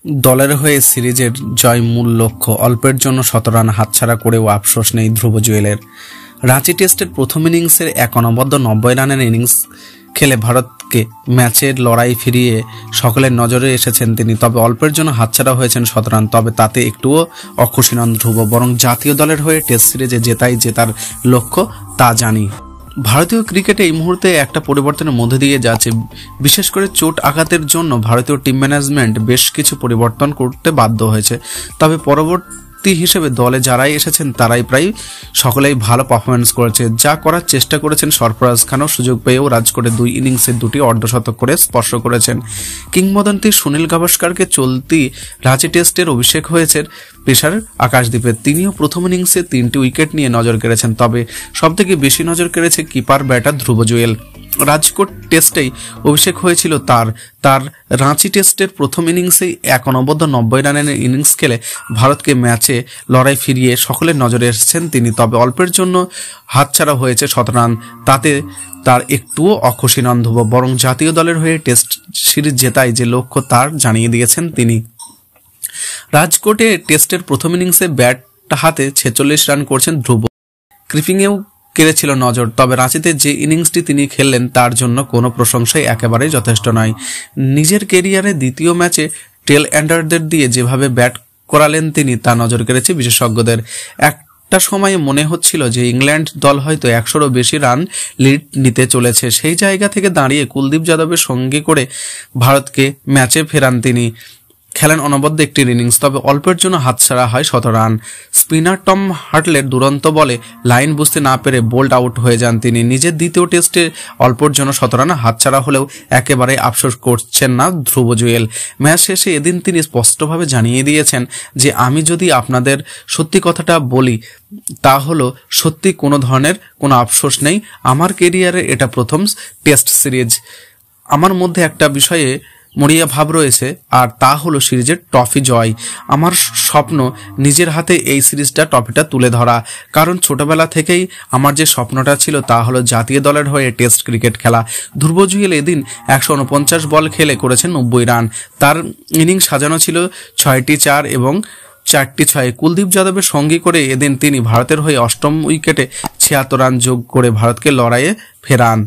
দলের হয়ে সিরিজের জয় মূল লক্ষ্য, অল্পের জন্য ১৭ রান হাতছাড়া করেও আফসোস নেই ধ্রুব জুয়েলের। রাঁচি টেস্টের প্রথম ইনিংসের এক অনবদ্য ৯০ রানের ইনিংস খেলে ভারতকে ম্যাচের লড়াই ফিরিয়ে সকলের নজরে এসেছেন তিনি। তবে অল্পের জন্য হাতছাড়া হয়েছেন ১৭ রান, তবে তাতে একটুও অখুশি নন ধ্রুব, বরং জাতীয় দলের হয়ে টেস্ট সিরিজে জেতাই জেতার লক্ষ্য তা জানি। ভারতীয় ক্রিকেটে এই মুহূর্তে একটা পরিবর্তনের মধ্যে দিয়ে যাচ্ছে। বিশেষ করে চোট আঘাতের জন্য ভারতীয় টিম ম্যানেজমেন্ট বেশ কিছু পরিবর্তন করতে বাধ্য হয়েছে। তবে পরবর্তী হিসেবে দলে যারাই এসেছেন তারাই প্রায় সকলেই ভালো পারফরমেন্স করেছে। যা করার চেষ্টা করেছেন সরফরাজ খানও সুযোগ পেয়েও রাজকোটে ২ ইনিংসে ২টি অর্ধশতক করে স্পর্শ করেছেন। কিংবদন্তি সুনীল গাভাস্করকে চলতি রাঁচি টেস্টের অভিষেক হয়েছে পেসার আকাশদীপে। তিনিও প্রথম ইনিংসে ৩টি উইকেট নিয়ে নজর কেড়েছেন। তবে সবথেকে বেশি নজর কেড়েছে কিপার ব্যাটার ধ্রুব জুয়েল। রাজকোট টেস্টেই অভিষেক হয়েছিল তার রাঁচি টেস্টের প্রথম ইনিংসেই এক অনবদ্য ৯০ রানের ইনিংস খেলে ভারতকে ম্যাচে লড়াই ফিরিয়ে সকলের নজরে এসেছেন তিনি। তবে অল্পের জন্য হাতছাড়া হয়েছে ১৭ রান, তাতে তার একটুও অখুশি নন ধ্রুব, বরং জাতীয় দলের হয়ে টেস্ট সিরিজ জেতাই যে লক্ষ্য তার জানিয়ে দিয়েছেন তিনি। রাজকোটে টেস্টের প্রথম ইনিংসে ব্যাট হাতে ৪৬ রান করছেন ধ্রুব, ক্রিপিংয়েও কেড়েছিল নজর। তবে রাঁচিতে যে ইনিংসটি তিনি খেললেন তার জন্য কোনো প্রশংসাই একেবারেই যথেষ্ট নয়। নিজের কেরিয়ারে দ্বিতীয় ম্যাচে টেল এন্ডারদের দিয়ে যেভাবে ব্যাট করালেন তিনি তা নজর কেড়েছে বিশেষজ্ঞদের। একটা সময়ে মনে হচ্ছিল যে ইংল্যান্ড দল হয়তো ১০০রও বেশি রান লিড নিতে চলেছে। সেই জায়গা থেকে দাঁড়িয়ে কুলদীপ যাদবের সঙ্গে করে ভারতকে ম্যাচে ফেরান তিনি। খেলেন অনবদ্য একটি ইনিংস, তবে অল্পের জন্য হাতছাড়া হয় ১৭ রান। স্পিনার টম হার্টলের দুরন্ত বলে লাইন বুঝতে না পেরে বোল্ড আউট হয়ে যান তিনি। নিজের দ্বিতীয় টেস্টে অল্পের জন্য ১৭ রান হাতছাড়া হলেও একেবারে আফসোস করছেন না ধ্রুব জুয়েল। ম্যাচ শেষে এদিন তিনি স্পষ্টভাবে জানিয়ে দিয়েছেন যে আমি যদি আপনাদের সত্যি কথাটা বলি তা হলো সত্যি কোনো ধরনের কোনো আফসোস নেই। আমার কেরিয়ারে এটা প্রথম টেস্ট সিরিজ। আমার মধ্যে একটা বিষয়ে মরিয়া ভাব রয়েছে, আর তা হলো সিরিজের ট্রফি জয়। আমার স্বপ্ন নিজের হাতে এই সিরিজটা ট্রফিটা তুলে ধরা, কারণ ছোটবেলা থেকেই আমার যে স্বপ্নটা ছিল তা হলো জাতীয় দলের হয়ে টেস্ট ক্রিকেট খেলা। ধ্রুব জুয়েল এদিন ১৪৯ বল খেলে করেছেন ৯০ রান। তার ইনিংস সাজানো ছিল ৬টি ৪ এবং ৪টি ৬। কুলদীপ যাদবের সঙ্গী করে এদিন তিনি ভারতের হয়ে অষ্টম উইকেটে ৭৬ রান যোগ করে ভারতকে লড়াইয়ে ফেরান।